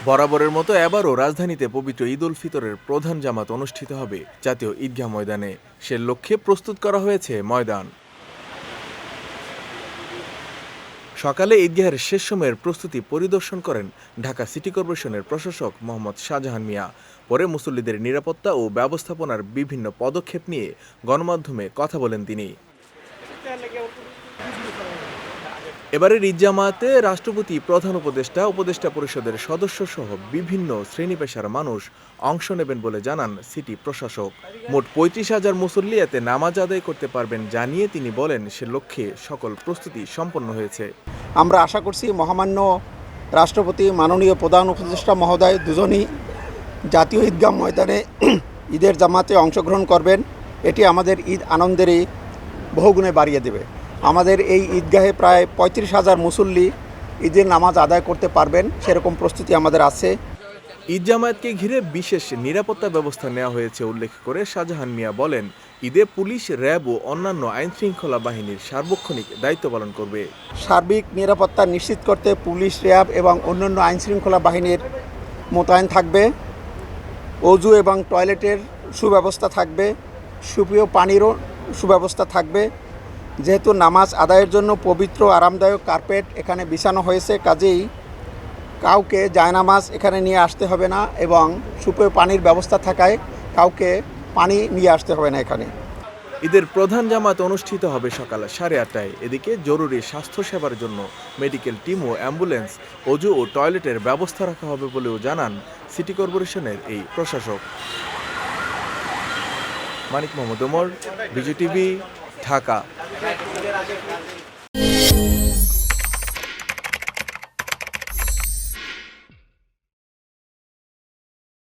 বরাবরের মতো এবারও রাজধানীতে পবিত্র ঈদ উল ফিতরের প্রধান জামাত অনুষ্ঠিত হবে জাতীয় ঈদগাহ ময়দানে। সে লক্ষ্যে প্রস্তুত করা হয়েছে ময়দান। সকালে ঈদগাহের শেষ সময়ের প্রস্তুতি পরিদর্শন করেন ঢাকা সিটি কর্পোরেশনের প্রশাসক মোহাম্মদ শাহজাহান মিয়া। পরে মুসল্লিদের নিরাপত্তা ও ব্যবস্থাপনার বিভিন্ন পদক্ষেপ নিয়ে গণমাধ্যমে কথা বলেন তিনি। এবারের ঈদ জামাতে রাষ্ট্রপতি, প্রধান উপদেষ্টা, উপদেষ্টা পরিষদের সদস্য সহ বিভিন্ন শ্রেণী পেশার মানুষ অংশ নেবেন বলে জানান সিটি প্রশাসক। মোট ৩৫,০০০ মুসল্লি এতে নামাজ আদায় করতে পারবেন জানিয়ে তিনি বলেন, সে লক্ষ্যে সকল প্রস্তুতি সম্পন্ন হয়েছে। আমরা আশা করছি মহামান্য রাষ্ট্রপতি, মাননীয় প্রধান উপদেষ্টা মহোদয় দুজনই জাতীয় ঈদগাহ ময়দানে ঈদের জামাতে অংশগ্রহণ করবেন। এটি আমাদের ঈদ আনন্দেরই বহুগুণে বাড়িয়ে দেবে। আমাদের এই ঈদগাহে প্রায় ৩৫,০০০ মুসল্লি ঈদের নামাজ আদায় করতে পারবেন, সেরকম প্রস্তুতি আমাদের আছে। ঈদ জামায়াতকে ঘিরে বিশেষ নিরাপত্তা ব্যবস্থা নেওয়া হয়েছে উল্লেখ করে শাহজাহান মিয়া বলেন, ঈদে পুলিশ, র্যাব ও অন্যান্য আইনশৃঙ্খলা বাহিনীর সার্বক্ষণিক দায়িত্ব পালন করবে। সার্বিক নিরাপত্তা নিশ্চিত করতে পুলিশ, র্যাব এবং অন্যান্য আইনশৃঙ্খলা বাহিনীর মোতায়েন থাকবে। অজু এবং টয়লেটের সুব্যবস্থা থাকবে, সুপেয় পানিরও সুব্যবস্থা থাকবে। যেহেতু নামাজ আদায়ের জন্য পবিত্র আরামদায়ক কার্পেট এখানে বিছানো হয়েছে, কাজেই কাউকে জায়নামাজ এখানে নিয়ে আসতে হবে না এবং সুপেয় পানির ব্যবস্থা থাকায় কাউকে পানি নিয়ে আসতে হবে না এখানে। ঈদের প্রধান জামাত অনুষ্ঠিত হবে সকাল 8:30টায়। এদিকে জরুরি স্বাস্থ্যসেবার জন্য মেডিকেল টিম ও অ্যাম্বুলেন্স, অজু ও টয়লেটের ব্যবস্থা রাখা হবে বলেও জানান সিটি কর্পোরেশনের এই প্রশাসক। মানিক মোহাম্মদ ওমর, বিজয় টিভি, ঢাকা।